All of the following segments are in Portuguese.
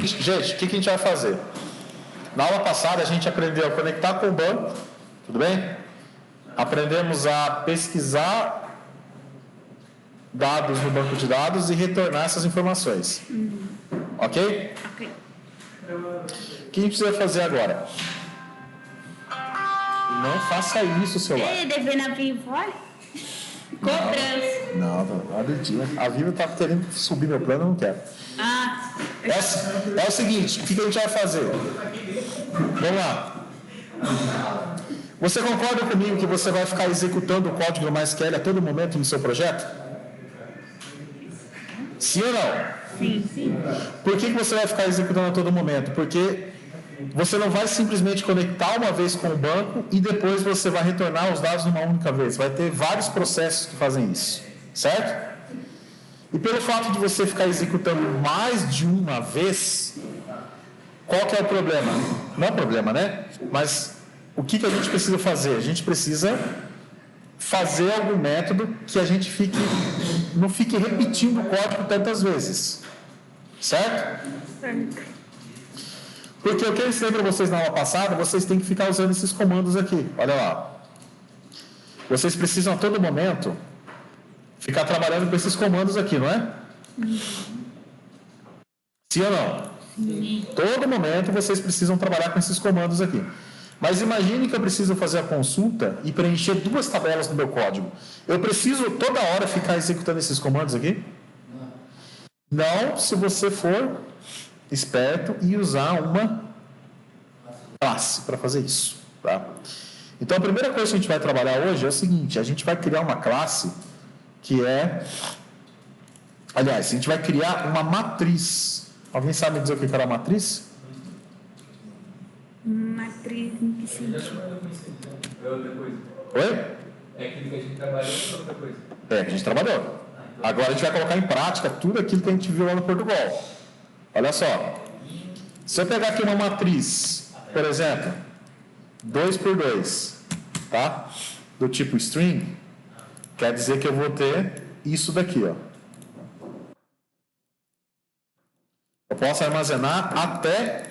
seguinte, gente, o que a gente vai fazer? Na aula passada a gente aprendeu a conectar com o banco, tudo bem? Aprendemos a pesquisar dados no banco de dados e retornar essas informações. Ok? Ok. O que a gente precisa fazer agora? Não faça isso, celular. Devendo a Vivo, olha. Cobrança. Não, nada disso. A Vivo está querendo subir meu plano, eu não quero. É o seguinte, o que a gente vai fazer? Vamos lá. Você concorda comigo que você vai ficar executando o código do MySQL a todo momento no seu projeto? Sim ou não? Sim. Por que você vai ficar executando a todo momento? Porque você não vai simplesmente conectar uma vez com o banco e depois você vai retornar os dados numa única vez. Vai ter vários processos que fazem isso, certo? E pelo fato de você ficar executando mais de uma vez, qual que é o problema? Não é problema, né? Mas o que a gente precisa fazer? A gente precisa fazer algum método que a gente não fique repetindo o código tantas vezes. Certo? Porque o que eu ensinei para vocês na aula passada, vocês têm que ficar usando esses comandos aqui. Olha lá. Vocês precisam a todo momento ficar trabalhando com esses comandos aqui, não é? Sim ou não? Sim. Todo momento vocês precisam trabalhar com esses comandos aqui. Mas imagine que eu preciso fazer a consulta e preencher 2 tabelas no meu código. Eu preciso toda hora ficar executando esses comandos aqui? Não, se você for esperto e usar uma classe para fazer isso. Tá? Então, a primeira coisa que a gente vai trabalhar hoje é o seguinte: a gente vai criar uma classe que é... Aliás, a gente vai criar uma matriz. Alguém sabe dizer o que é uma matriz? Matriz em que sentido? É outra coisa. Oi? É aquilo que a gente trabalhou ou é outra coisa? É, que a gente trabalhou. Agora a gente vai colocar em prática tudo aquilo que a gente viu lá no Portugal. Olha só. Se eu pegar aqui uma matriz, por exemplo, 2 por 2, tá? Do tipo string, quer dizer que eu vou ter isso daqui, ó. Eu posso armazenar até...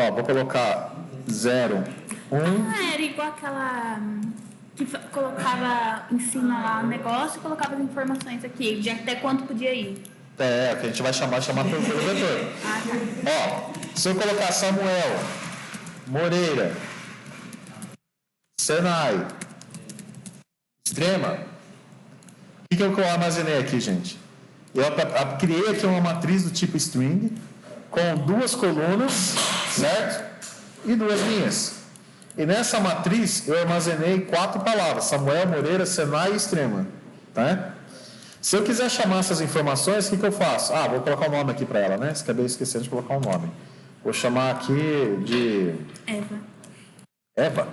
Ó, vou colocar 0, 1... Era igual aquela que colocava em cima lá o negócio e colocava as informações aqui, de até quanto podia ir. É, que a gente vai chamar pelo vetor. Ó, se eu colocar Samuel, Moreira, Senai, Extrema, o que eu armazenei aqui, gente? Eu criei aqui uma matriz do tipo string, com 2 colunas, certo? E 2 linhas. E nessa matriz eu armazenei 4 palavras: Samuel, Moreira, Senai e Extrema. Tá? Se eu quiser chamar essas informações, o que eu faço? Vou colocar o nome aqui para ela, né? Acabei esquecendo de colocar um nome. Vou chamar aqui de... Eva?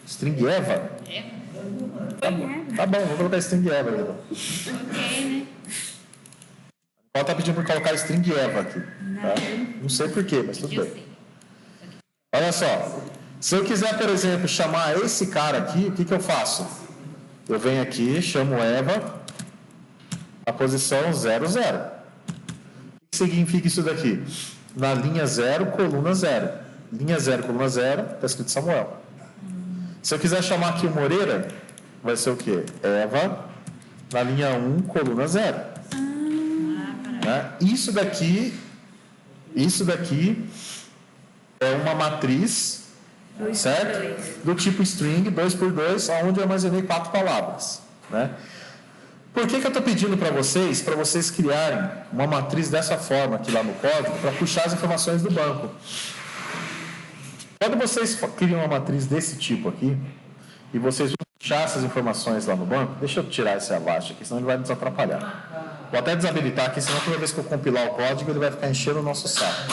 String Eva? Tá bom, vou colocar string Eva aqui. Ok, né? Ela está pedindo para colocar string Eva aqui. Tá? Não sei porquê, mas tudo bem. Olha só. Se eu quiser, por exemplo, chamar esse cara aqui, o que eu faço? Eu venho aqui, chamo Eva, a posição 00. O que significa isso daqui? Na linha 0, coluna 0. Linha 0, coluna 0, está escrito Samuel. Se eu quiser chamar aqui o Moreira, vai ser o quê? Eva, na linha 1, coluna 0. Né? Isso daqui é uma matriz, certo? Do tipo string, 2 por 2, onde eu armazenei 4 palavras. Né? Por que eu estou pedindo para vocês criarem uma matriz dessa forma aqui lá no código, para puxar as informações do banco? Quando vocês criam uma matriz desse tipo aqui, e vocês vão puxar essas informações lá no banco, deixa eu tirar esse abaixo aqui, senão ele vai nos atrapalhar. Vou até desabilitar aqui, senão toda vez que eu compilar o código, ele vai ficar enchendo o nosso saco.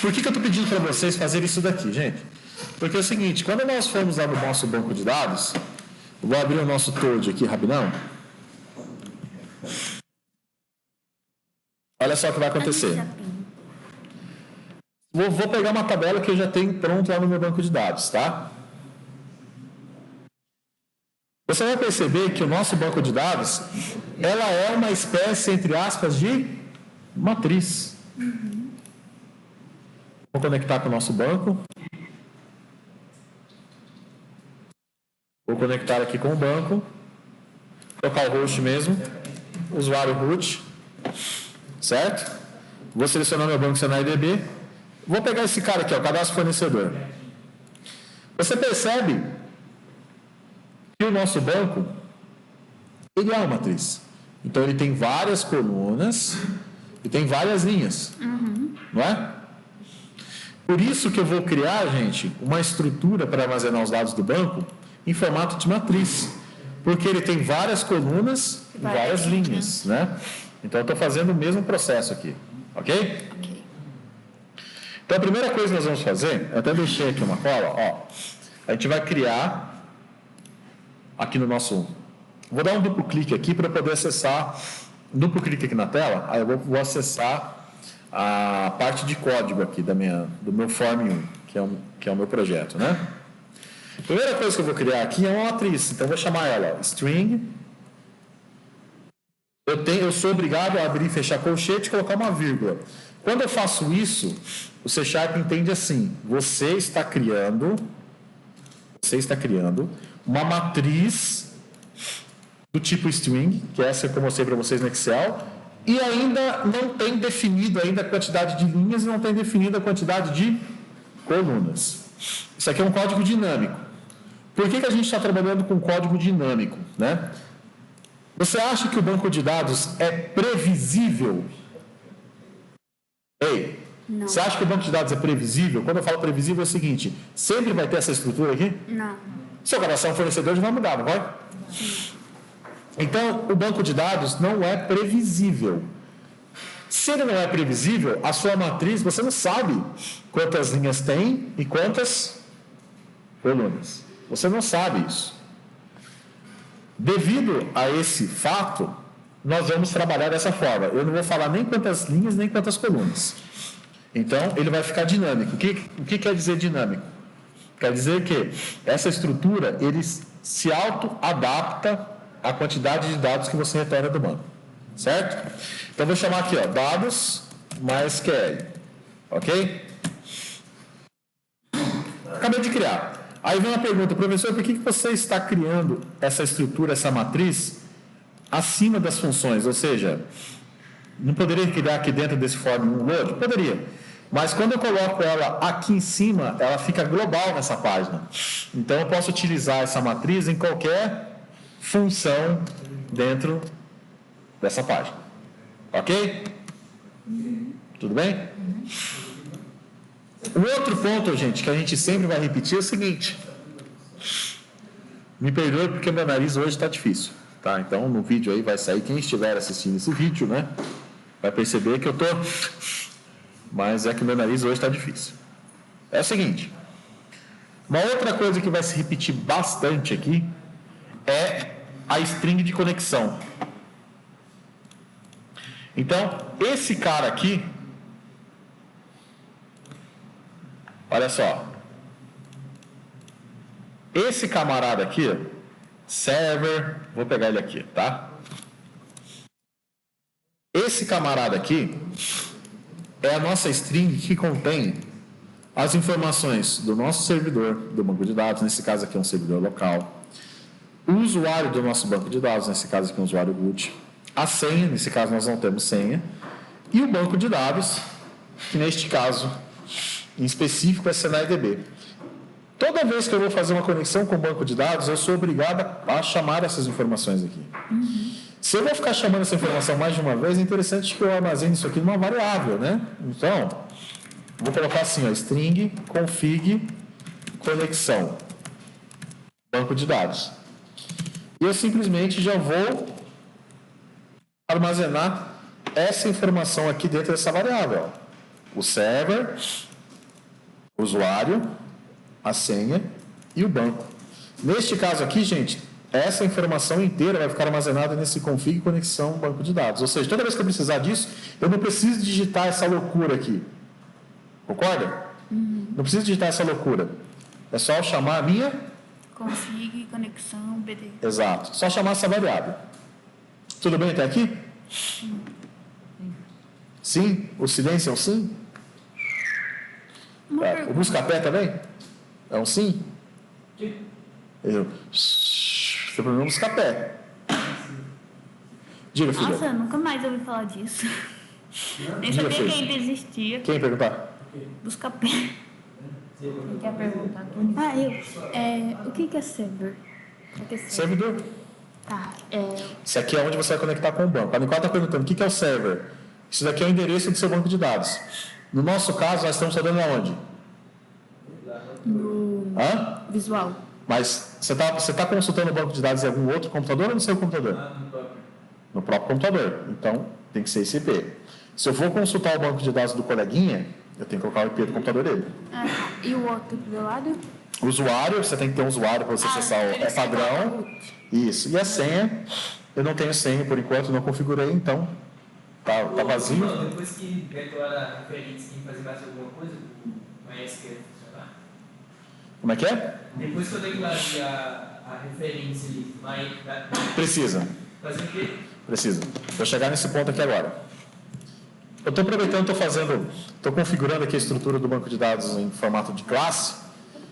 Por que eu estou pedindo para vocês fazer isso daqui, gente? Porque é o seguinte, quando nós formos lá no nosso banco de dados, eu vou abrir o nosso Toad aqui rapidão. Olha só o que vai acontecer. Vou pegar uma tabela que eu já tenho pronto lá no meu banco de dados, tá? você vai perceber que o nosso banco de dados, ela é uma espécie, entre aspas, de matriz. Vou conectar com o nosso banco. Vou conectar aqui com o banco. Colocar o host mesmo. Usuário root. Certo? Vou selecionar meu banco SenaiDB. Vou pegar esse cara aqui, ó, cadastro fornecedor. Você percebe que o nosso banco, ele é uma matriz. Então, ele tem várias colunas e tem várias linhas. Não é? Por isso que eu vou criar, gente, uma estrutura para armazenar os dados do banco em formato de matriz. Porque ele tem várias colunas e várias linhas, né? Então, eu estou fazendo o mesmo processo aqui. Ok? Então, a primeira coisa que nós vamos fazer, eu até deixei aqui uma cola, ó. A gente vai criar aqui no nosso... Vou dar um duplo clique aqui para poder acessar... Duplo clique aqui na tela, aí eu vou acessar a parte de código aqui do meu Form 1, que é o meu projeto, né? A primeira coisa que eu vou criar aqui é uma matriz, então eu vou chamar ela string. Eu sou obrigado a abrir e fechar colchete e colocar uma vírgula. Quando eu faço isso, o C# entende assim: você está criando uma matriz do tipo string, que é essa que eu mostrei para vocês no Excel, e ainda não tem definido ainda a quantidade de linhas e não tem definido a quantidade de colunas. Isso aqui é um código dinâmico. Por que a gente está trabalhando com código dinâmico, né? Você acha que o banco de dados é previsível? Ei, não. Você acha que o banco de dados é previsível? Quando eu falo previsível é o seguinte: sempre vai ter essa estrutura aqui? Não. Seu cadastrar um fornecedor já vai mudar, não vai? Então, o banco de dados não é previsível. Se ele não é previsível, a sua matriz, você não sabe quantas linhas tem e quantas colunas. Você não sabe isso. Devido a esse fato, nós vamos trabalhar dessa forma. Eu não vou falar nem quantas linhas, nem quantas colunas. Então, ele vai ficar dinâmico. O que quer dizer dinâmico? Quer dizer que essa estrutura, ele se auto-adapta à quantidade de dados que você retorna do banco. Certo? Então, vou chamar aqui, ó, dados MySQL. Ok? Acabei de criar. Aí vem uma pergunta: professor, por que você está criando essa estrutura, essa matriz, acima das funções? Ou seja, não poderia criar aqui dentro desse form um load? Poderia. Mas quando eu coloco ela aqui em cima, ela fica global nessa página. Então, eu posso utilizar essa matriz em qualquer função dentro dessa página. Ok? Tudo bem? O outro ponto, gente, que a gente sempre vai repetir é o seguinte. Me perdoe porque meu nariz hoje está difícil, tá? Então, no vídeo aí vai sair, quem estiver assistindo esse vídeo, né? Vai perceber que eu tô... Mas é que meu nariz hoje está difícil. É o seguinte. Uma outra coisa que vai se repetir bastante aqui é a string de conexão. Então, esse cara aqui... Olha só. Esse camarada aqui, server, vou pegar ele aqui, tá? Esse camarada aqui é a nossa string que contém as informações do nosso servidor, do banco de dados, nesse caso aqui é um servidor local, o usuário do nosso banco de dados, nesse caso aqui é um usuário root, a senha, nesse caso nós não temos senha, e o banco de dados, que neste caso, em específico, é SenaiDB. Toda vez que eu vou fazer uma conexão com o banco de dados, eu sou obrigado a chamar essas informações aqui. Se eu vou ficar chamando essa informação mais de uma vez, é interessante que eu armazene isso aqui numa variável, né? Então, vou colocar assim, ó, string config conexão banco de dados. E eu simplesmente já vou armazenar essa informação aqui dentro dessa variável. Ó. O server, o usuário, a senha e o banco. Neste caso aqui, gente, essa informação inteira vai ficar armazenada nesse config conexão banco de dados. Ou seja, toda vez que eu precisar disso, eu não preciso digitar essa loucura aqui. Concorda? Não preciso digitar essa loucura. É só eu chamar a minha config, conexão, BD. Exato. Só chamar essa variável. Tudo bem até aqui? Sim? O silêncio é um sim? O busca-pé também? É um sim? Você problema busca-pé. Diga, filho. Nossa, eu nunca mais ouvi falar disso. Nem sabia que ainda existia. Quem perguntar? Busca-pé. Quem quer perguntar? O que é server? O que é server? Servidor. Tá. Isso aqui é onde você vai conectar com o banco. A Nicole está perguntando o que é o server. Isso daqui é o endereço do seu banco de dados. No nosso caso, nós estamos rodando aonde? No visual. Mas você tá consultando o banco de dados em algum outro computador ou no seu computador? No próprio computador. Então, tem que ser esse IP. Se eu for consultar o banco de dados do coleguinha, eu tenho que colocar o IP do computador dele. E o outro do lado? O usuário, você tem que ter um usuário para você acessar. É padrão. Isso. E a senha, eu não tenho senha por enquanto, não configurei, então tá vazio. Depois que declara a referência, tem que fazer mais alguma coisa para o MySQL funcionar? Como é que é? Depois que eu declarei a referência ali, Precisa. fazer o quê? Precisa. Vou chegar nesse ponto aqui agora. Eu estou aproveitando, estou configurando aqui a estrutura do banco de dados em formato de classe.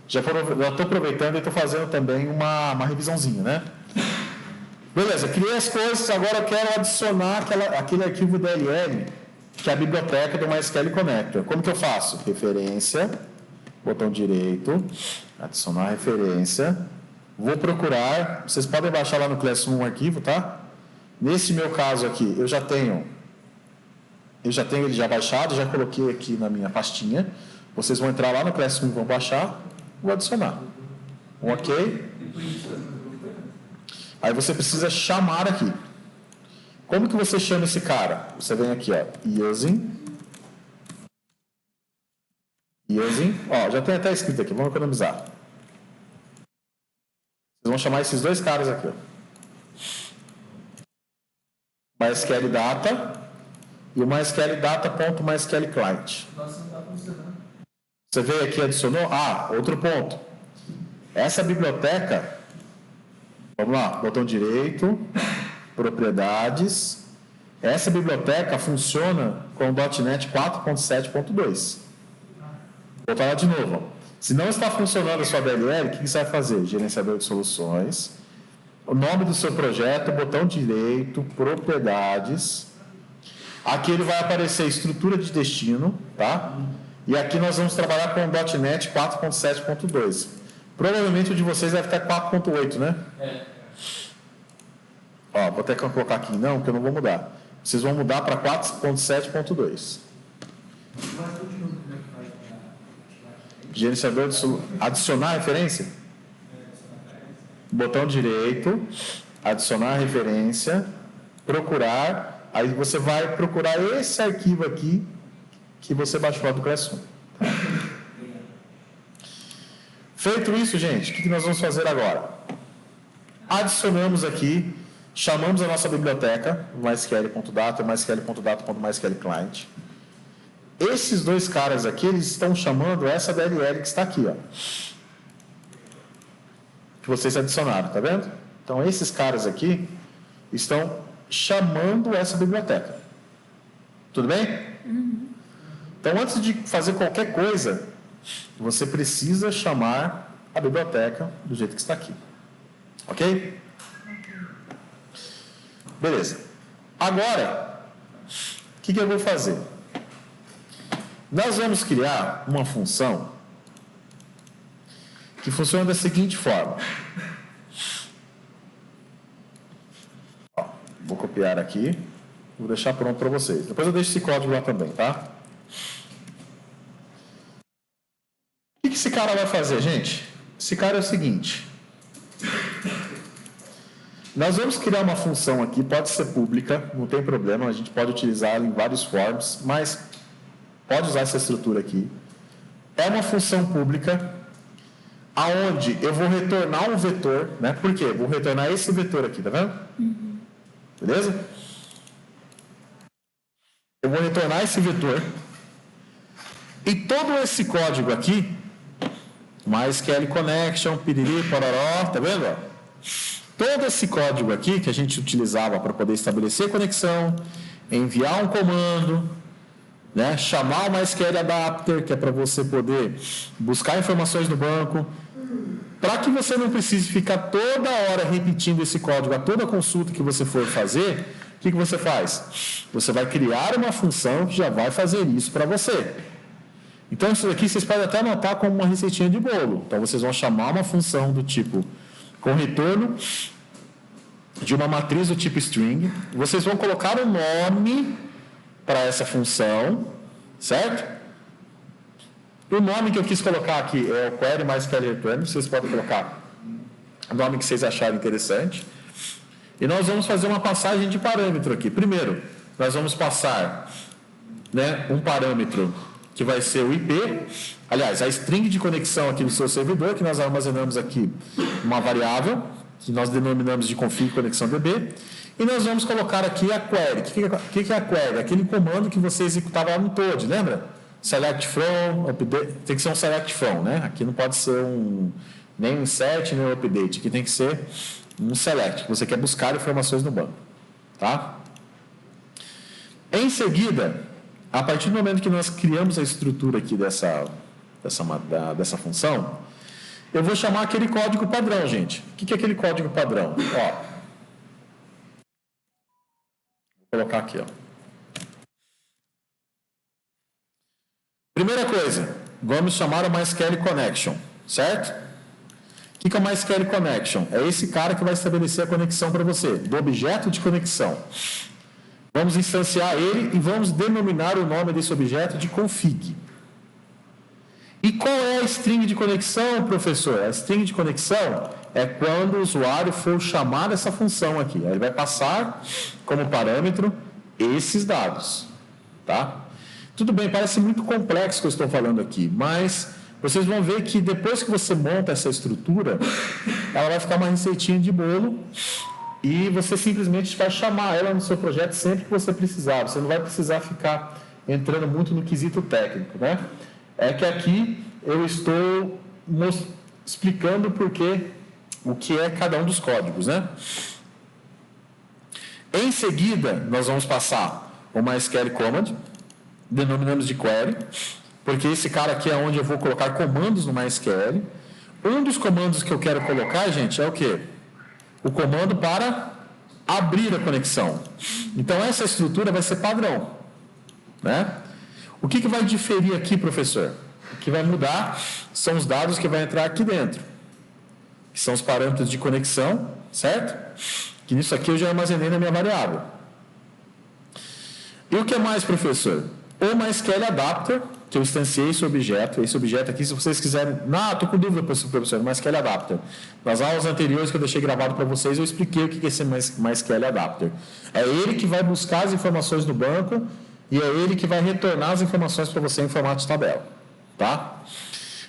Já estou aproveitando e estou fazendo também uma revisãozinha, né? Beleza, criei as coisas, agora eu quero adicionar aquele arquivo DLL, que é a biblioteca do MySQL Connector. Como que eu faço? Referência, botão direito, adicionar referência. Vou procurar, vocês podem baixar lá no Classroom um arquivo, tá? Nesse meu caso aqui, eu já tenho ele já baixado, já coloquei aqui na minha pastinha. Vocês vão entrar lá no Classroom e vão baixar, vou adicionar. Ok? Aí você precisa chamar aqui. Como que você chama esse cara? Você vem aqui, ó, using, ó, já tem até escrito aqui, vamos economizar. Vocês vão chamar esses dois caras aqui, ó. MySQL Data e o MySQL Data.MySQL Client. Nossa, não está funcionando. Você veio aqui e adicionou? Outro ponto. Essa biblioteca, vamos lá, botão direito, propriedades. Essa biblioteca funciona com o .NET 4.7.2. Vou botar lá de novo. Ó. Se não está funcionando a sua DLL, o que você vai fazer? Gerenciador de soluções. O nome do seu projeto, botão direito, propriedades. Aqui ele vai aparecer estrutura de destino, tá? E aqui nós vamos trabalhar com o .NET 4.7.2. Provavelmente o de vocês deve estar 4.8, né? Ó, vou até colocar aqui não, porque eu não vou mudar. Vocês vão mudar para 4.7.2. Gerenciador de adicionar referência? Botão direito, adicionar referência, procurar, aí você vai procurar esse arquivo aqui que você baixou lá do Classroom. Feito isso, gente, o que nós vamos fazer agora? Adicionamos aqui, chamamos a nossa biblioteca, mysql.data, mysql.data.mysql.client. Esses dois caras aqui, eles estão chamando essa DLL que está aqui, ó. Que vocês adicionaram, tá vendo? Então, esses caras aqui estão chamando essa biblioteca. Tudo bem? Então, antes de fazer qualquer coisa, você precisa chamar a biblioteca do jeito que está aqui. Ok? Beleza. Agora, o que eu vou fazer? Nós vamos criar uma função que funciona da seguinte forma. Ó, vou copiar aqui, vou deixar pronto para vocês. Depois eu deixo esse código lá também, tá? O que esse cara vai fazer, gente? Esse cara é o seguinte. Nós vamos criar uma função aqui, pode ser pública, não tem problema, a gente pode utilizar ela em vários forms, mas pode usar essa estrutura aqui. É uma função pública, aonde eu vou retornar um vetor, né? Por quê? Vou retornar esse vetor aqui, tá vendo? Beleza? Eu vou retornar esse vetor. E todo esse código aqui MySQL Connection, piriri, pororó, tá vendo? Todo esse código aqui que a gente utilizava para poder estabelecer conexão, enviar um comando, né, chamar o MySQL Adapter, que é para você poder buscar informações no banco, para que você não precise ficar toda hora repetindo esse código a toda consulta que você for fazer, o que você faz? Você vai criar uma função que já vai fazer isso para você. Então, isso daqui vocês podem até anotar como uma receitinha de bolo. Então, vocês vão chamar uma função do tipo com retorno de uma matriz do tipo string. Vocês vão colocar o nome para essa função, certo? O nome que eu quis colocar aqui é o query MySQL return. Vocês podem colocar o nome que vocês acharem interessante. E nós vamos fazer uma passagem de parâmetro aqui. Primeiro, nós vamos passar, né, um parâmetro que vai ser o IP, aliás, a string de conexão aqui do seu servidor, que nós armazenamos aqui uma variável, que nós denominamos de config conexão DB, e nós vamos colocar aqui a query. O que é a query? Aquele comando que você executava lá no Toad, lembra? Select from, update, tem que ser um select from, né? Aqui não pode ser nem um insert, nem um update, aqui tem que ser um select, que você quer buscar informações no banco, tá? Em seguida, a partir do momento que nós criamos a estrutura aqui dessa função, eu vou chamar aquele código padrão, gente. O que é aquele código padrão? Ó, vou colocar aqui, ó. Primeira coisa, vamos chamar o MySQL Connection, certo? O que é o MySQL Connection? É esse cara que vai estabelecer a conexão para você, do objeto de conexão. Vamos instanciar ele e vamos denominar o nome desse objeto de config. E qual é a string de conexão, professor? A string de conexão é quando o usuário for chamar essa função aqui. Ele vai passar como parâmetro esses dados, tá? Tudo bem, parece muito complexo o que eu estou falando aqui, mas vocês vão ver que depois que você monta essa estrutura, ela vai ficar uma receitinha de bolo e você simplesmente vai chamar ela no seu projeto sempre que você precisar. Você não vai precisar ficar entrando muito no quesito técnico, né? É que aqui eu estou explicando o que é cada um dos códigos, né? Em seguida, nós vamos passar o MySQL Command, denominamos de query, porque esse cara aqui é onde eu vou colocar comandos no MySQL. Um dos comandos que eu quero colocar, gente, é o quê? O comando para abrir a conexão. Então, essa estrutura vai ser padrão, né? O que vai diferir aqui, professor? O que vai mudar são os dados que vai entrar aqui dentro, que são os parâmetros de conexão, certo? Que nisso aqui eu já armazenei na minha variável. E o que mais, professor? O MySQL Adapter, que eu instanciei esse objeto aqui, se vocês quiserem... estou com dúvida, professor, MySQL Adapter. Nas aulas anteriores que eu deixei gravado para vocês, eu expliquei o que é esse MySQL Adapter. É ele que vai buscar as informações do banco e é ele que vai retornar as informações para você em formato de tabela. Tá?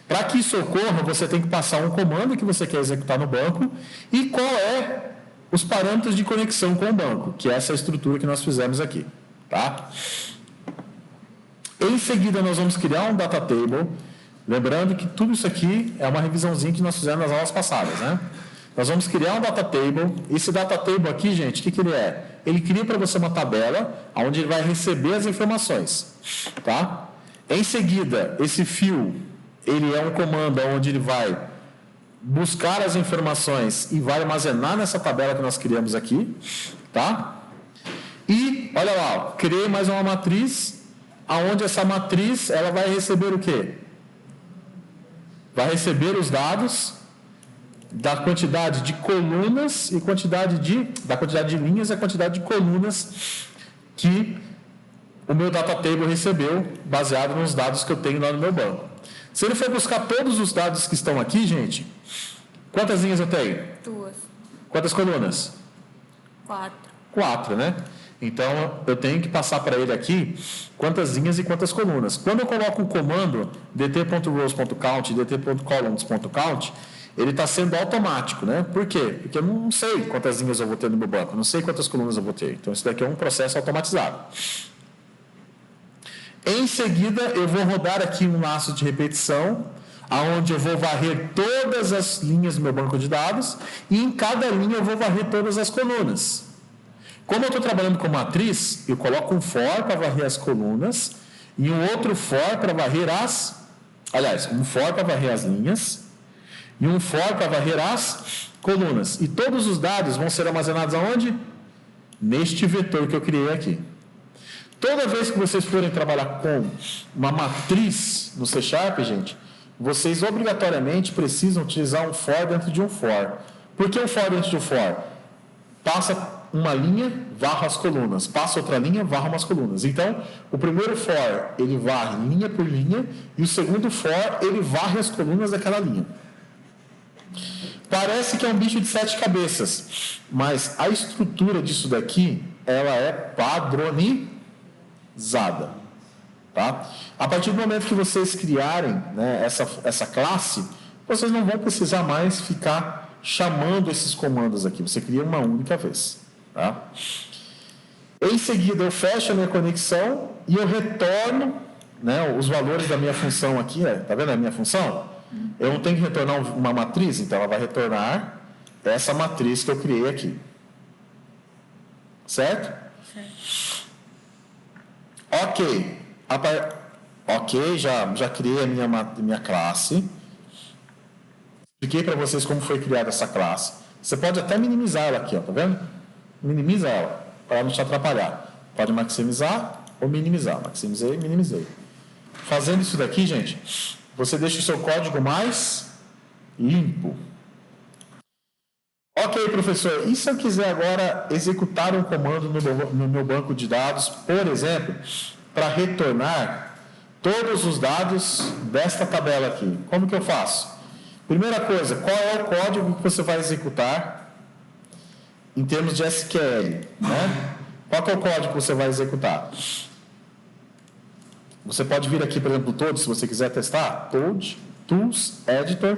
Para que isso ocorra, você tem que passar um comando que você quer executar no banco e qual é os parâmetros de conexão com o banco, que é essa estrutura que nós fizemos aqui. Tá? Em seguida, nós vamos criar um data table, lembrando que tudo isso aqui é uma revisãozinha que nós fizemos nas aulas passadas, né? Nós vamos criar um data table. Esse data table aqui, gente, o que ele é? Ele cria para você uma tabela onde ele vai receber as informações, tá? Em seguida, esse fill, ele é um comando onde ele vai buscar as informações e vai armazenar nessa tabela que nós criamos aqui, tá? E, olha lá, ó, criei mais uma matriz, aonde essa matriz, ela vai receber o quê? Vai receber os dados da quantidade de colunas e da quantidade de linhas e a quantidade de colunas que o meu data table recebeu, baseado nos dados que eu tenho lá no meu banco. Se ele for buscar todos os dados que estão aqui, gente, quantas linhas eu tenho? 2. Quantas colunas? 4. 4, né? Então, eu tenho que passar para ele aqui quantas linhas e quantas colunas. Quando eu coloco o comando dt.rows.count, dt.columns.count, ele está sendo automático, né? Por quê? Porque eu não sei quantas linhas eu vou ter no meu banco, não sei quantas colunas eu vou ter. Então, isso daqui é um processo automatizado. Em seguida, eu vou rodar aqui um laço de repetição, onde eu vou varrer todas as linhas do meu banco de dados e em cada linha eu vou varrer todas as colunas. Como eu estou trabalhando com matriz, eu coloco um for para varrer as colunas e um outro for para varrer um for para varrer as linhas e um for para varrer as colunas. E todos os dados vão ser armazenados aonde? Neste vetor que eu criei aqui. Toda vez que vocês forem trabalhar com uma matriz no C#, gente, vocês obrigatoriamente precisam utilizar um for dentro de um for. Por que um for dentro de um for? Passa uma linha, varra as colunas. Passa outra linha, varra umas colunas. Então, o primeiro for, ele varre linha por linha, e o segundo for, ele varre as colunas daquela linha. Parece que é um bicho de 7 cabeças, mas a estrutura disso daqui, ela é padronizada. Tá? A partir do momento que vocês criarem, né, essa classe, vocês não vão precisar mais ficar chamando esses comandos aqui. Você cria uma única vez. Tá? Em seguida, eu fecho a minha conexão e eu retorno, né, os valores da minha função aqui. Está vendo a minha função? Eu não tenho que retornar uma matriz, então ela vai retornar essa matriz que eu criei aqui. Certo? Certo. Ok. Ok, já criei a minha classe. Expliquei para vocês como foi criada essa classe. Você pode até minimizar ela aqui, ó, tá vendo? Minimiza ela, para não te atrapalhar. Pode maximizar ou minimizar. Maximizei, minimizei. Fazendo isso daqui, gente, você deixa o seu código mais limpo. Ok, professor, e se eu quiser agora executar um comando no meu banco de dados, por exemplo, para retornar todos os dados desta tabela aqui? Como que eu faço? Primeira coisa, qual é o código que você vai executar em termos de SQL? Né? Qual que é o código que você vai executar? Você pode vir aqui, por exemplo, Toad, se você quiser testar. Toad, Tools, Editor.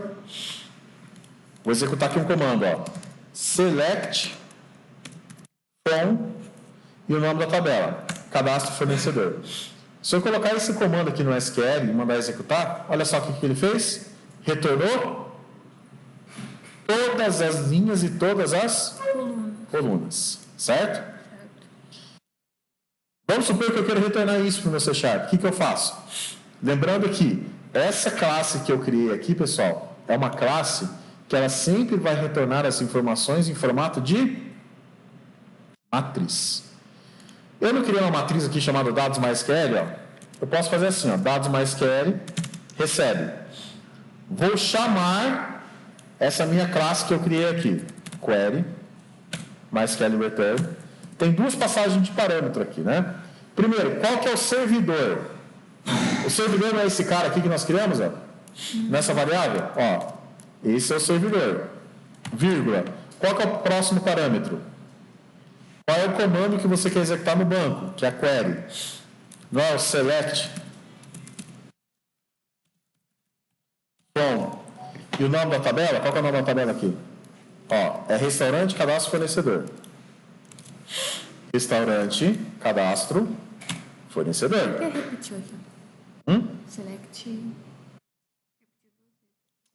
Vou executar aqui um comando. Ó. Select from e o nome da tabela. Cadastro fornecedor. Se eu colocar esse comando aqui no SQL e mandar executar, olha só o que ele fez. Retornou todas as linhas e todas as colunas. Certo? Vamos supor que eu quero retornar isso para o meu C#. O que eu faço? Lembrando que essa classe que eu criei aqui, pessoal, é uma classe que ela sempre vai retornar as informações em formato de matriz. Eu não criei uma matriz aqui chamada dados MySQL, ó. Eu posso fazer assim, ó, dados MySQL recebe. Vou chamar essa minha classe que eu criei aqui, query MySQL return. Tem duas passagens de parâmetro aqui, né? Primeiro, qual que é o servidor? O servidor não é esse cara aqui que nós criamos, ó? Nessa variável, ó. Esse é o servidor. Vírgula. Qual que é o próximo parâmetro? Qual é o comando que você quer executar no banco? Que é a query. Não é o select. Bom. E o nome da tabela? Qual que é o nome da tabela aqui? Ó, é restaurante, cadastro, fornecedor. Restaurante, cadastro, fornecedor. Por que repetiu aqui? Select.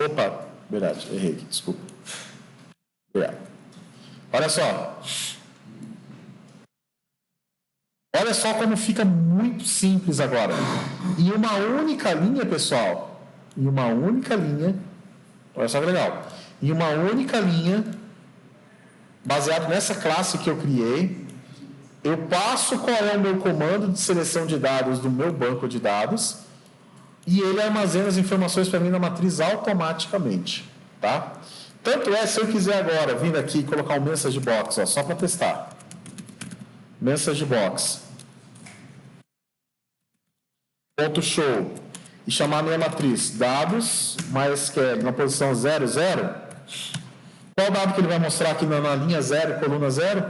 Opa, verdade, errei aqui, desculpa. Obrigado. Olha só. Olha só como fica muito simples agora. Em uma única linha, pessoal. Em uma única linha. Olha só que legal. Em uma única linha, baseado nessa classe que eu criei, eu passo qual é o meu comando de seleção de dados do meu banco de dados e ele armazena as informações para mim na matriz automaticamente. Tá? Tanto é, se eu quiser agora vir aqui e colocar um message box, ó, só para testar. Message box. Ponto show. E chamar a minha matriz dados, MySQL, na posição 00. Qual dado que ele vai mostrar aqui na linha 0, coluna 0?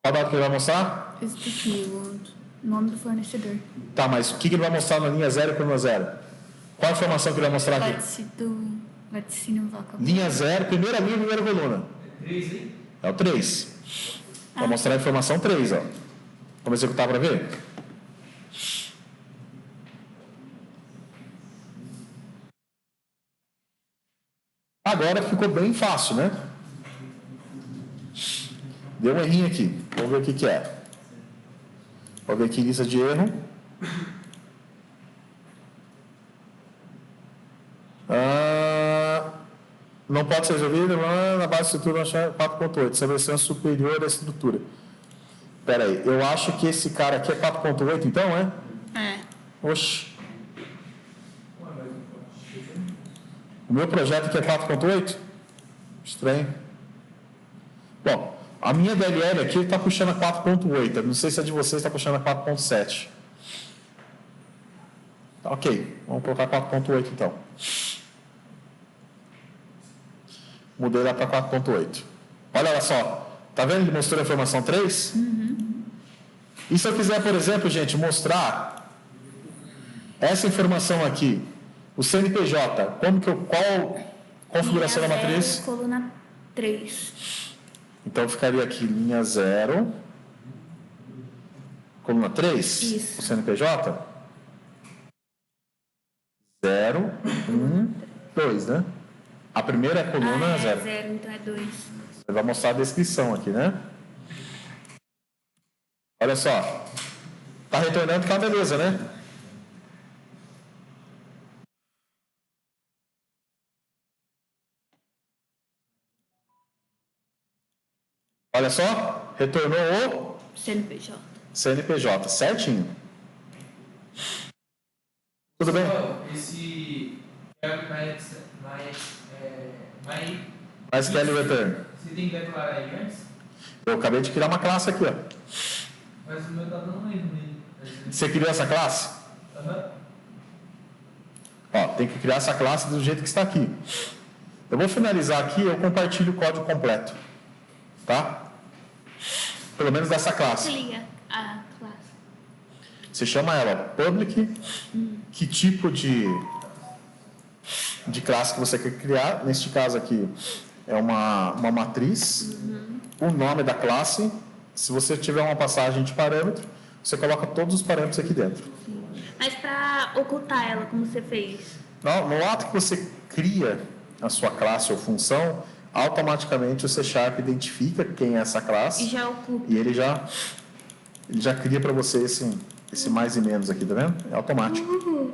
Qual dado que ele vai mostrar? Esse aqui, o nome do fornecedor. Tá, mas o que ele vai mostrar na linha 0 e coluna 0? Qual a informação que ele vai mostrar aqui? Laticínio local. Linha 0, primeira linha, primeira coluna. 3, hein? É o 3. Vai mostrar a informação 3, ó. Vamos executar para ver? Agora ficou bem fácil, né? Deu um errinho aqui. Vamos ver o que é. Vou ver aqui lista de erro. Não pode ser resolvido na base de estrutura 4.8. Essa versão é superior à estrutura. Espera aí, eu acho que esse cara aqui é 4.8, então, é? É. Oxe. O meu projeto aqui é 4.8? Estranho. Bom, a minha DLL aqui está puxando a 4.8. Não sei se a de vocês está puxando a 4.7. Ok, vamos colocar 4.8 então. Mudei lá para 4.8. Olha só, tá vendo? Ele mostrou a informação 3? E se eu quiser, por exemplo, gente, mostrar essa informação aqui, o CNPJ, qual configuração da matriz? Coluna 3. Então ficaria aqui linha 0, coluna 3, Isso. o CNPJ? 0, 1, 2, né? A primeira coluna é 0. 0, então é 2. Você vai mostrar a descrição aqui, né? Olha só. Está retornando com a beleza, né? Olha só. Retornou o CNPJ, certinho. Tudo bem? Esse MySQL Return. Você tem que declarar ele antes? Eu acabei de criar uma classe aqui, ó. Mas o meu tá dando erro nele. Você criou essa classe? Ó, tem que criar essa classe do jeito que está aqui. Eu vou finalizar aqui, eu compartilho o código completo. Tá? Pelo menos dessa classe. Você liga a classe. Você chama ela public, que tipo de classe que você quer criar. Neste caso aqui é uma matriz. O nome da classe. Se você tiver uma passagem de parâmetro, você coloca todos os parâmetros aqui dentro. Sim. Mas para ocultar ela, como você fez? No ato que você cria a sua classe ou função, automaticamente o C# identifica quem é essa classe. E já oculta. E ele já cria para você esse mais e menos aqui, tá vendo? É automático.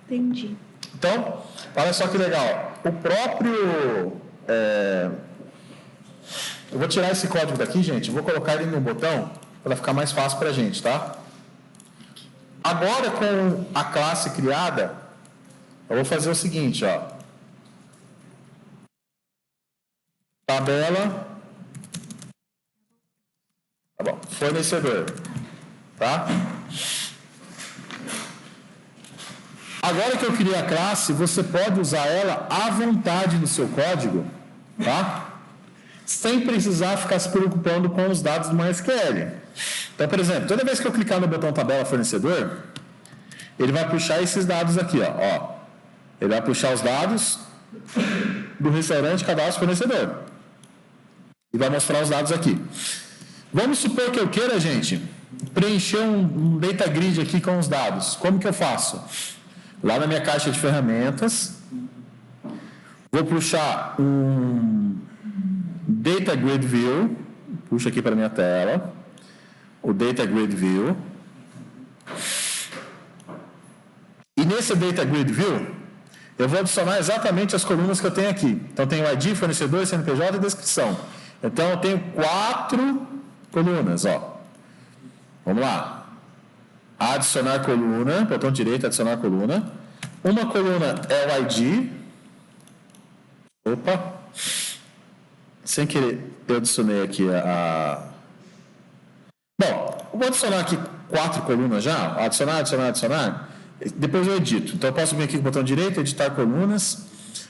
Entendi. Então, olha só que legal. O próprio... Eu vou tirar esse código daqui, gente. Vou colocar ele no botão para ficar mais fácil para a gente, tá? Agora, com a classe criada, eu vou fazer o seguinte, ó. Tabela. Tá bom. Fornecedor. Tá? Agora que eu criei a classe, você pode usar ela à vontade no seu código, tá? Sem precisar ficar se preocupando com os dados do MySQL. Então, por exemplo, toda vez que eu clicar no botão tabela fornecedor, ele vai puxar esses dados aqui, ó. Ele vai puxar os dados do restaurante cadastro fornecedor. E vai mostrar os dados aqui. Vamos supor que eu queira, gente, preencher um data grid aqui com os dados. Como que eu faço? Lá na minha caixa de ferramentas, vou puxar um Data Grid View, puxa aqui para a minha tela, o Data Grid View. E nesse Data Grid View, eu vou adicionar exatamente as colunas que eu tenho aqui. Então, tem o ID, fornecedor, CNPJ e descrição. Então, eu tenho 4 colunas, ó. Vamos lá. Adicionar coluna, botão direito, adicionar coluna. Uma coluna é o ID. Opa. Sem querer, eu adicionei aqui Bom, vou adicionar aqui 4 colunas já. Adicionar. Depois eu edito. Então, eu posso vir aqui com o botão direito, editar colunas.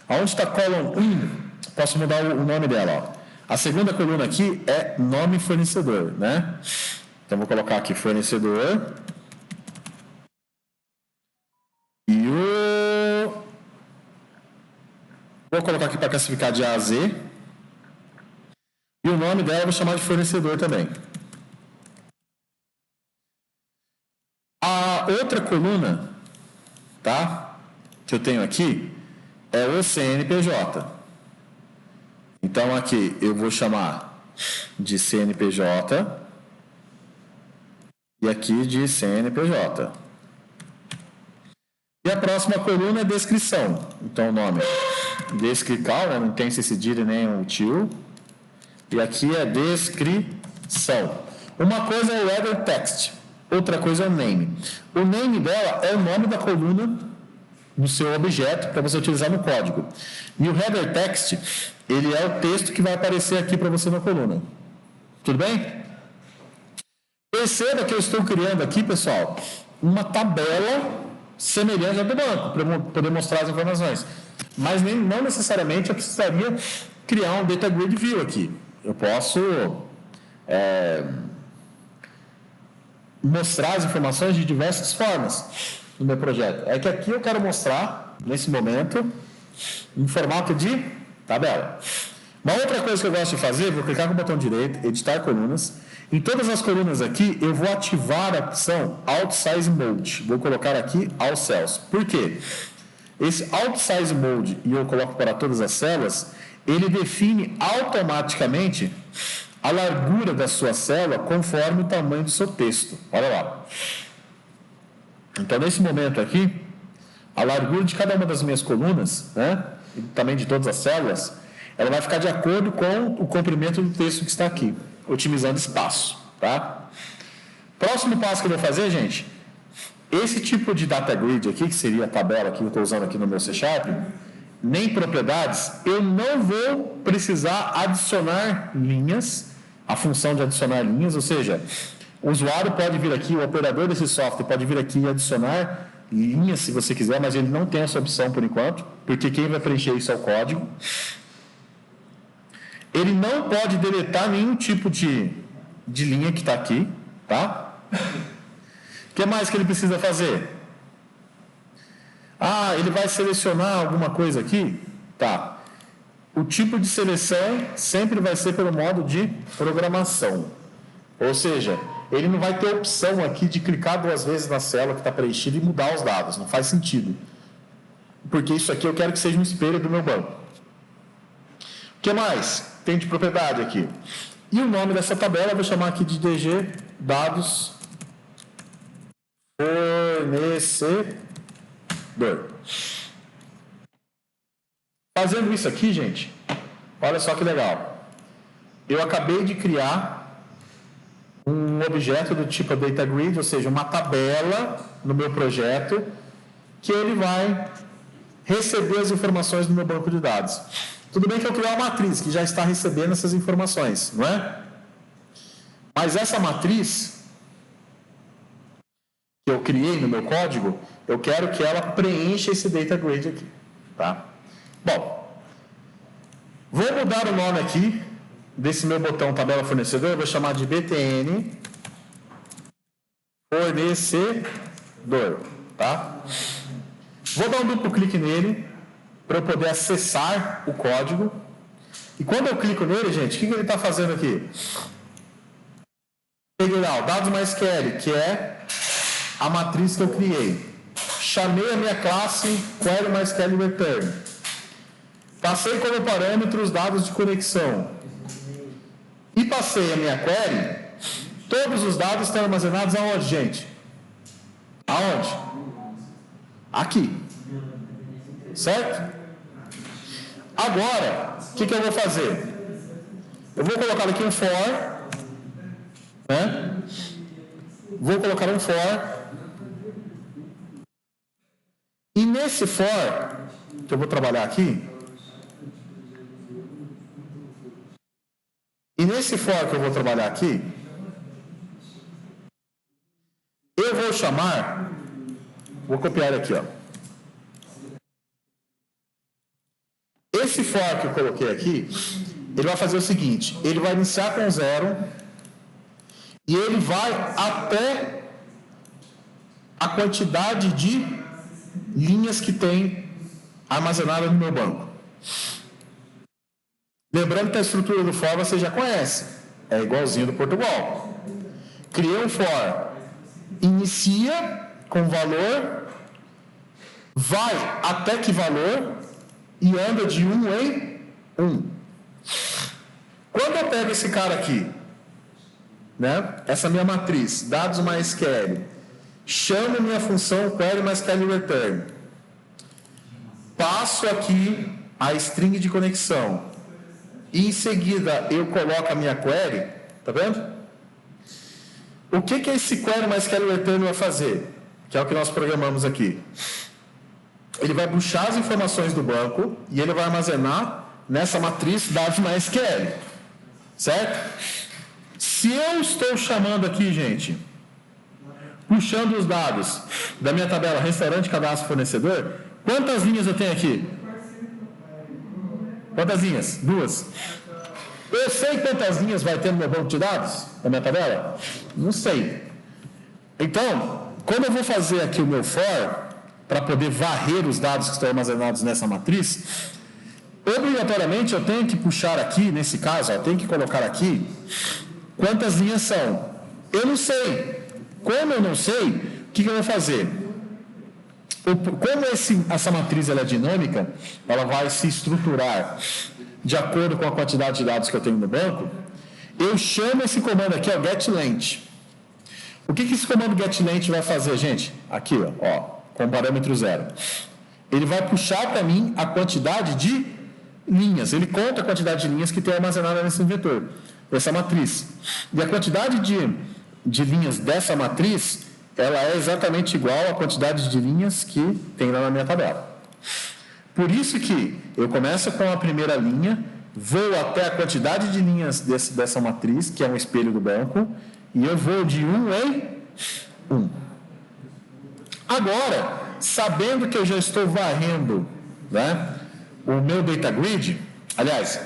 Aonde está column 1, posso mudar o nome dela, ó. A segunda coluna aqui é nome fornecedor, né? Então, vou colocar aqui fornecedor. E vou colocar aqui para classificar de A a Z. E o nome dela eu vou chamar de fornecedor também. A outra coluna, tá? Que eu tenho aqui é o CNPJ. Então, aqui eu vou chamar de CNPJ e aqui de CNPJ. E a próxima coluna é descrição. Então, o nome descrical, né? Não tem cedilha nem o tio. E aqui é descrição. Uma coisa é o header text, outra coisa é o name. O name dela é o nome da coluna no seu objeto para você utilizar no código. E o header text, ele é o texto que vai aparecer aqui para você na coluna. Tudo bem? Perceba que eu estou criando aqui, pessoal, uma tabela semelhante à do banco, para poder mostrar as informações. Mas não necessariamente eu precisaria criar um data grid view aqui. Eu posso mostrar as informações de diversas formas no meu projeto. É que aqui eu quero mostrar, nesse momento, em formato de tabela. Uma outra coisa que eu gosto de fazer, vou clicar com o botão direito, editar colunas. Em todas as colunas aqui, eu vou ativar a opção Alt Size Mode. Vou colocar aqui All Cells. Por quê? Esse Alt Size Mode, e eu coloco para todas as células, ele define automaticamente a largura da sua célula conforme o tamanho do seu texto. Olha lá. Então, nesse momento aqui, a largura de cada uma das minhas colunas, né, e também de todas as células, ela vai ficar de acordo com o comprimento do texto que está aqui, otimizando espaço, tá? Próximo passo que eu vou fazer, gente, esse tipo de data grid aqui, que seria a tabela que eu estou usando aqui no meu C#, nem propriedades, eu não vou precisar adicionar linhas, a função de adicionar linhas, ou seja, o usuário pode vir aqui, o operador desse software pode vir aqui e adicionar linhas se você quiser, mas ele não tem essa opção por enquanto, porque quem vai preencher isso é o código. Ele não pode deletar nenhum tipo de linha que está aqui, tá? O que mais que ele precisa fazer? Ah, ele vai selecionar alguma coisa aqui? Tá. O tipo de seleção sempre vai ser pelo modo de programação. Ou seja, ele não vai ter opção aqui de clicar 2 vezes na célula que está preenchida e mudar os dados. Não faz sentido. Porque isso aqui eu quero que seja um espelho do meu banco. O que mais tem de propriedade aqui? E o nome dessa tabela eu vou chamar aqui de DG Dados Fornecedor. Fazendo isso aqui, gente, olha só que legal. Eu acabei de criar um objeto do tipo Data Grid, ou seja, uma tabela no meu projeto que ele vai receber as informações do meu banco de dados. Tudo bem que eu criei uma matriz que já está recebendo essas informações, não é? Mas essa matriz que eu criei no meu código, eu quero que ela preencha esse data grid aqui, tá? Bom, vou mudar o nome aqui desse meu botão tabela fornecedor, eu vou chamar de BTN fornecedor, tá? Vou dar um duplo clique nele para eu poder acessar o código. E quando eu clico nele, gente, o que ele está fazendo aqui? Peguei lá o dados MySQL, que é a matriz que eu criei. Chamei a minha classe Query MySQL Return. Passei como parâmetro os dados de conexão. E passei a minha query. Todos os dados estão armazenados aonde, gente? Aonde? Aqui. Certo? Agora, o que eu vou fazer? Eu vou colocar aqui um for, né? Vou colocar um for. E nesse for, que eu vou trabalhar aqui, eu vou chamar, vou copiar aqui, ó. Esse for que eu coloquei aqui, ele vai fazer o seguinte, ele vai iniciar com 0 e ele vai até a quantidade de linhas que tem armazenada no meu banco. Lembrando que a estrutura do for você já conhece, é igualzinho do Portugal. Criei um for, inicia com valor, vai até que valor, e anda de 1 em 1. Quando eu pego esse cara aqui, né, essa minha matriz, dados mais query, chamo minha função query mais query return, passo aqui a string de conexão, e em seguida eu coloco a minha query, tá vendo? O que esse query mais query return vai fazer? Que é o que nós programamos aqui. Ele vai puxar as informações do banco e ele vai armazenar nessa matriz dados mais query. Certo? Se eu estou chamando aqui, gente, puxando os dados da minha tabela restaurante, cadastro, fornecedor, quantas linhas eu tenho aqui? Quantas linhas? 2. Eu sei quantas linhas vai ter no meu banco de dados, na minha tabela? Não sei. Então, quando eu vou fazer aqui o meu for, para poder varrer os dados que estão armazenados nessa matriz, obrigatoriamente eu tenho que puxar aqui, nesse caso, eu tenho que colocar aqui quantas linhas são. Eu não sei. Como eu não sei, o que eu vou fazer? Como essa matriz ela é dinâmica, ela vai se estruturar de acordo com a quantidade de dados que eu tenho no banco, eu chamo esse comando aqui, ó, getLength. O que esse comando getLength vai fazer, gente? Aqui, ó, com parâmetro 0. Ele vai puxar para mim a quantidade de linhas. Ele conta a quantidade de linhas que tem armazenada nesse vetor, essa matriz. E a quantidade de linhas dessa matriz, ela é exatamente igual à quantidade de linhas que tem lá na minha tabela. Por isso que eu começo com a primeira linha, vou até a quantidade de linhas dessa matriz, que é um espelho do banco, e eu vou de 1 em 1. Agora, sabendo que eu já estou varrendo, né, o meu data grid, aliás,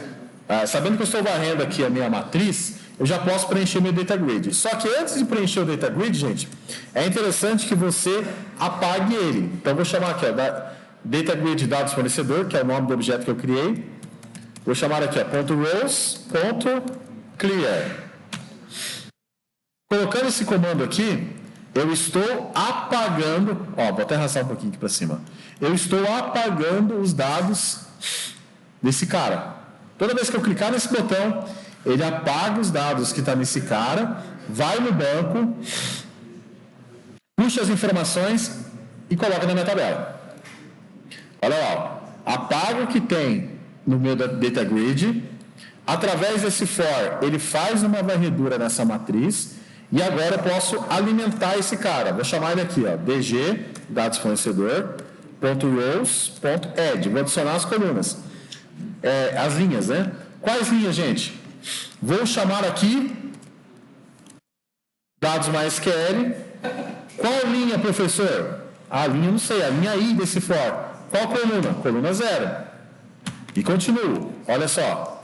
sabendo que eu estou varrendo aqui a minha matriz, eu já posso preencher meu data grid. Só que antes de preencher o data grid, gente, é interessante que você apague ele. Então, eu vou chamar aqui, ó, data grid dados fornecedor, que é o nome do objeto que eu criei. Vou chamar aqui, ó, .rows.clear. Colocando esse comando aqui, eu estou apagando, ó, vou até arrastar um pouquinho aqui para cima. Eu estou apagando os dados desse cara. Toda vez que eu clicar nesse botão, ele apaga os dados que está nesse cara, vai no banco, puxa as informações e coloca na minha tabela. Olha lá, ó, apaga o que tem no meu data grid, através desse for, ele faz uma varredura nessa matriz, e agora eu posso alimentar esse cara. Vou chamar ele aqui, ó, dg, dados fornecedor, .rows.add. Vou adicionar as colunas. As linhas, né? Quais linhas, gente? Vou chamar aqui dados mais query. Qual linha, professor? A linha, não sei, a linha I desse for. Qual coluna? Coluna 0. E continuo. Olha só.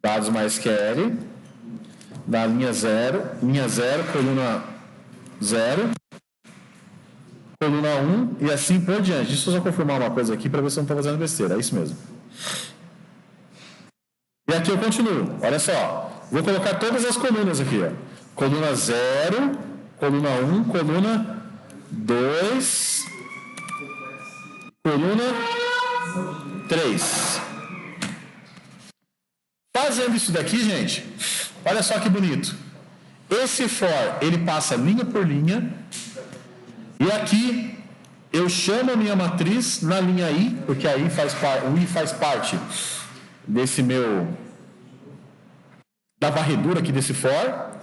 Dados mais query. Da linha 0, coluna 0, coluna 1 e assim por diante. Deixa eu só confirmar uma coisa aqui para ver se eu não estou fazendo besteira. É isso mesmo. E aqui eu continuo. Olha só. Vou colocar todas as colunas aqui. Ó. Coluna 0, coluna 1, coluna 2, coluna 3. Fazendo isso daqui, gente, olha só que bonito. Esse for, ele passa linha por linha. E aqui eu chamo a minha matriz na linha I, porque o I faz parte desse da varredura aqui desse for.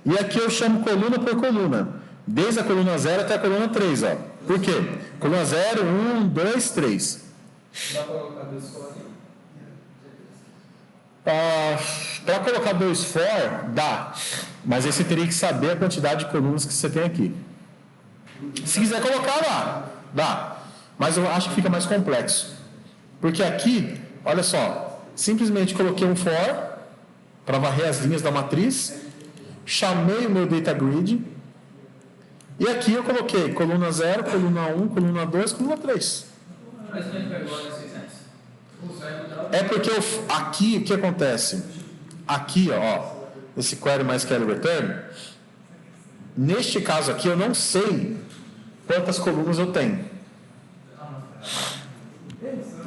E aqui eu chamo coluna por coluna, desde a coluna 0 até a coluna 3. Ó. Por quê? Coluna 0, 1, 2, 3. Dá para colocar 2 for? Para colocar 2 for, dá. Mas aí você teria que saber a quantidade de colunas que você tem aqui. Se quiser colocar lá, dá. Mas eu acho que fica mais complexo. Porque aqui, olha só, simplesmente coloquei um for para varrer as linhas da matriz, chamei o meu data grid, e aqui eu coloquei coluna 0, coluna 1, coluna 2, coluna 3. Mas não é que pegou a 600? É porque aqui o que acontece? Aqui, ó, esse query mais query return, neste caso aqui eu não sei quantas colunas eu tenho.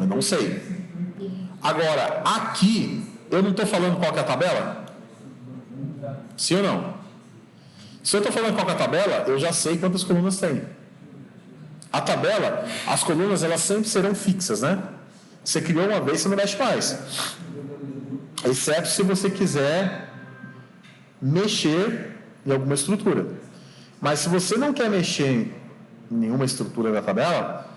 Eu não sei. Agora, aqui, eu não estou falando qual que é a tabela? Sim ou não? Se eu estou falando qual que é a tabela, eu já sei quantas colunas tem. A tabela, as colunas, elas sempre serão fixas, né? Você criou uma vez, você não mexe mais. Exceto se você quiser mexer em alguma estrutura. Mas se você não quer mexer em nenhuma estrutura da tabela,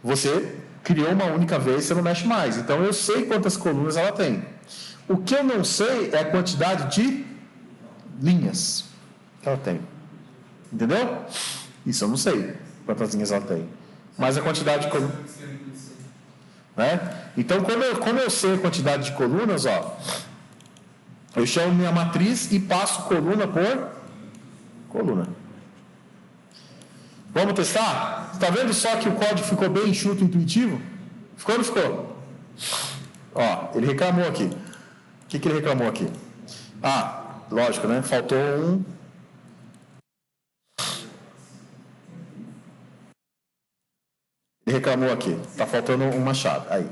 você criou uma única vez, você não mexe mais. Então eu sei quantas colunas ela tem. O que eu não sei é a quantidade de linhas que ela tem. Entendeu? Isso eu não sei quantas linhas ela tem. Mas a quantidade de colunas. Né? Então, como eu sei a quantidade de colunas, ó, eu chamo minha matriz e passo coluna por coluna. Vamos testar? Está vendo só que o código ficou bem enxuto e intuitivo? Ficou ou não ficou? Ó, ele reclamou aqui. O que ele reclamou aqui? Ah, lógico, né? Faltou um. Ele reclamou aqui. Está faltando uma chave. Aí.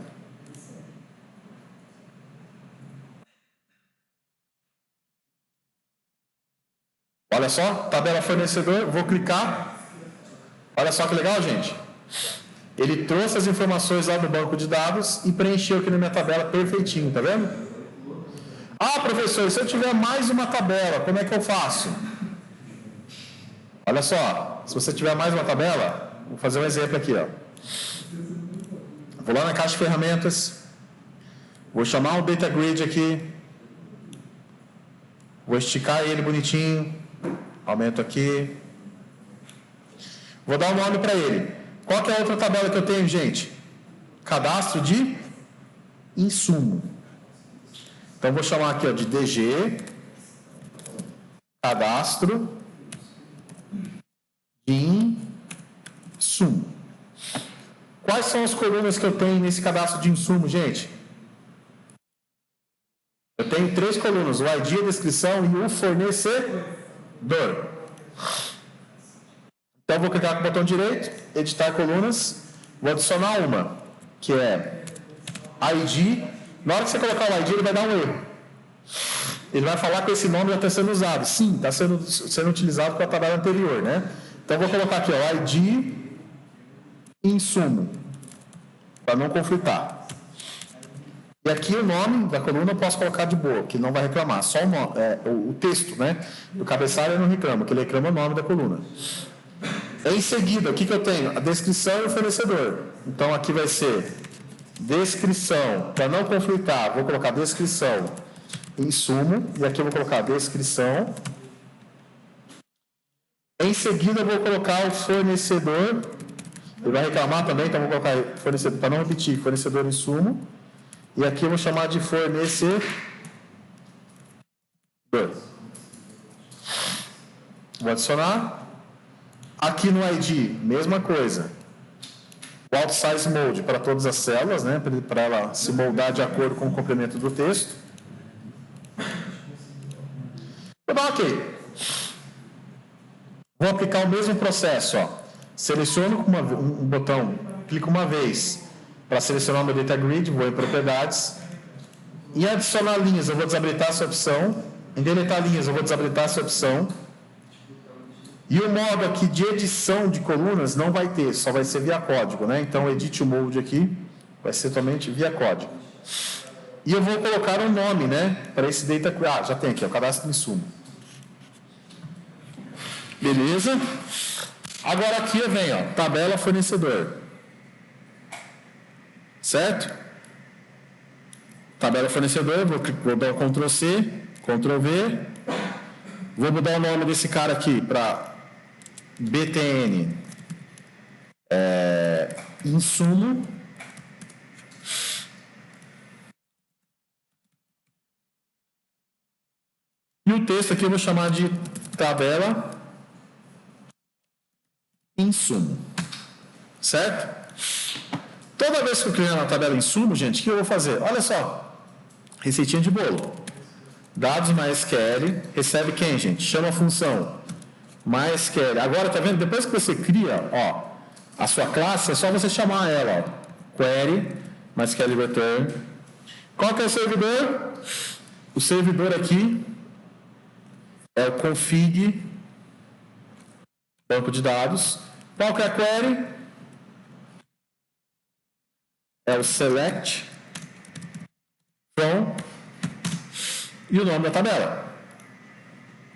Olha só, tabela fornecedor, vou clicar. Olha só que legal, gente. Ele trouxe as informações lá do banco de dados e preencheu aqui na minha tabela perfeitinho, tá vendo? Ah, professor, se eu tiver mais uma tabela, como é que eu faço? Olha só, se você tiver mais uma tabela, vou fazer um exemplo aqui, ó. Vou lá na caixa de ferramentas, vou chamar o data grid aqui, vou esticar ele bonitinho, aumento aqui, vou dar um nome para ele. Qual que é a outra tabela que eu tenho, gente? Cadastro de insumo. Então vou chamar aqui, ó, de DG cadastro de insumo. Quais são as colunas que eu tenho nesse cadastro de insumo, gente? Eu tenho 3 colunas, o ID, a descrição e o fornecedor. Então, vou clicar com o botão direito, editar colunas, vou adicionar uma, que é ID. Na hora que você colocar o ID, ele vai dar um erro. Ele vai falar que esse nome já está sendo usado. Sim, está sendo utilizado com a tabela anterior, né? Então, vou colocar aqui, ó, ID insumo, para não conflitar. E aqui o nome da coluna eu posso colocar de boa, que não vai reclamar. Só o texto, né? Do cabeçalho eu não reclamo, que ele reclama o nome da coluna. Em seguida, o que eu tenho? A descrição e o fornecedor. Então, aqui vai ser descrição, para não conflitar, vou colocar descrição, insumo, e aqui eu vou colocar descrição. Em seguida, eu vou colocar o fornecedor. Ele vai reclamar também, então eu vou colocar fornecedor, para não repetir, fornecedor insumo. E aqui eu vou chamar de fornecedor. Vou adicionar. Aqui no ID, mesma coisa. O Alt Size Mode para todas as células, né? Para ela se moldar de acordo com o comprimento do texto. Vou dar OK. Vou aplicar o mesmo processo, ó. Seleciono com um botão, clico uma vez para selecionar o meu data grid, vou em propriedades. Em adicionar linhas, eu vou desabilitar essa opção. Em deletar linhas, eu vou desabilitar essa opção. E o modo aqui de edição de colunas não vai ter, só vai ser via código, né? Então, Edit Mode aqui vai ser somente via código. E eu vou colocar um nome, né? Para esse data grid. Ah, já tem aqui, o cadastro de insumo. Beleza? Agora aqui vem, ó, tabela fornecedor. Certo? Tabela fornecedor, vou dar um Ctrl C, Ctrl V. Vou mudar o nome desse cara aqui para BTN insumo. E o texto aqui eu vou chamar de tabela insumo. Certo? Toda vez que eu criar uma tabela insumo, gente, o que eu vou fazer? Olha só, receitinha de bolo. Dados MySQL, recebe quem, gente? Chama a função MySQL. Agora, tá vendo? Depois que você cria, ó, a sua classe, é só você chamar ela, ó, query MySQL return. Qual que é o servidor? O servidor aqui é o config banco de dados. Qual que é a query? É o select from e o nome da tabela.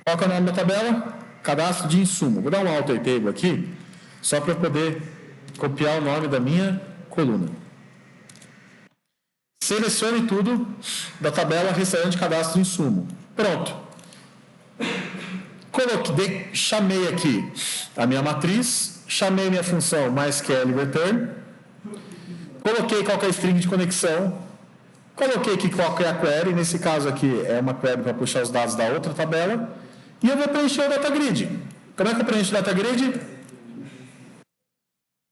Qual que é o nome da tabela? Cadastro de insumo. Vou dar um alter table aqui, só para poder copiar o nome da minha coluna. Selecione tudo da tabela restaurante cadastro de insumo. Pronto. Chamei aqui a minha matriz, chamei minha função MySQL return, coloquei qual que é a string de conexão, coloquei aqui qual que é a query, nesse caso aqui é uma query para puxar os dados da outra tabela, e eu vou preencher o data grid. Como é que eu preencho o data grid?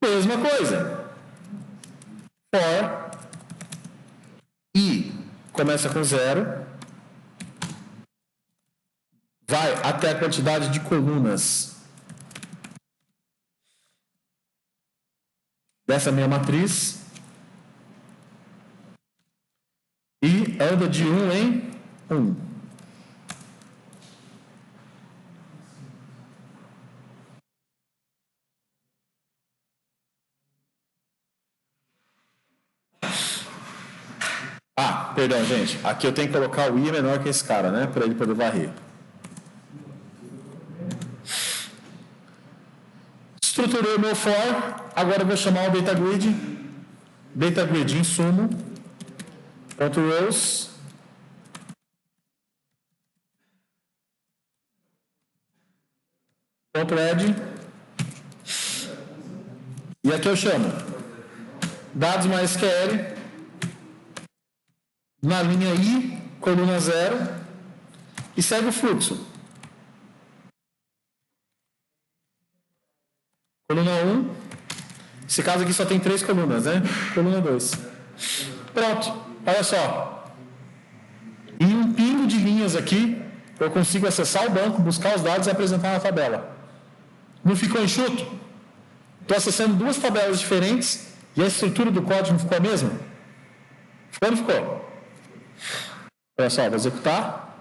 Mesma coisa. For i começa com 0, vai até a quantidade de colunas dessa minha matriz e anda de 1 em 1. Ah, perdão, gente. Aqui eu tenho que colocar o i menor que esse cara, né? Para ele poder varrer. Estruturei o meu for. Agora eu vou chamar o data grid. Data grid insumo. .rows. .add. E aqui eu chamo dados MySQL. Na linha I, coluna 0, e segue o fluxo. Coluna 1, esse caso aqui só tem 3 colunas, né? Coluna 2. Pronto, olha só. Em um pingo de linhas aqui, eu consigo acessar o banco, buscar os dados e apresentar na tabela. Não ficou enxuto? Estou acessando 2 tabelas diferentes e a estrutura do código não ficou a mesma? Ficou ou não ficou? Olha só, vou executar.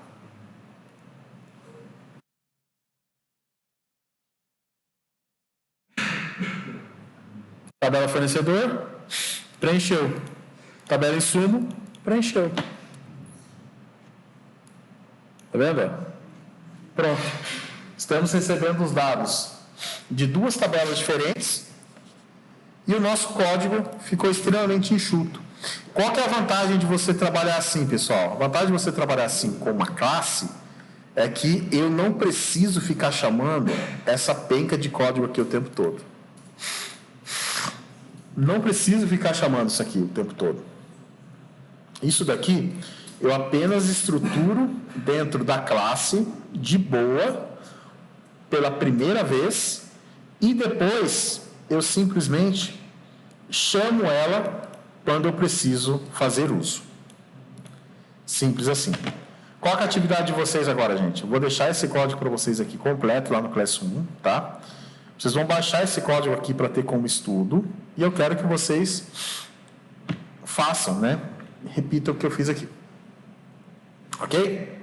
Tabela fornecedor, preencheu. Tabela insumo, preencheu. Tá vendo? Pronto. Estamos recebendo os dados de 2 tabelas diferentes e o nosso código ficou extremamente enxuto. Qual que é a vantagem de você trabalhar assim, pessoal? A vantagem de você trabalhar assim com uma classe é que eu não preciso ficar chamando essa penca de código aqui o tempo todo. Não preciso ficar chamando isso aqui o tempo todo. Isso daqui eu apenas estruturo dentro da classe de boa pela primeira vez e depois eu simplesmente chamo ela quando eu preciso fazer uso. Simples assim. Qual é a atividade de vocês agora, gente? Eu vou deixar esse código para vocês aqui completo lá no Classroom, tá? Vocês vão baixar esse código aqui para ter como estudo e eu quero que vocês façam, né? Repitam o que eu fiz aqui. Ok?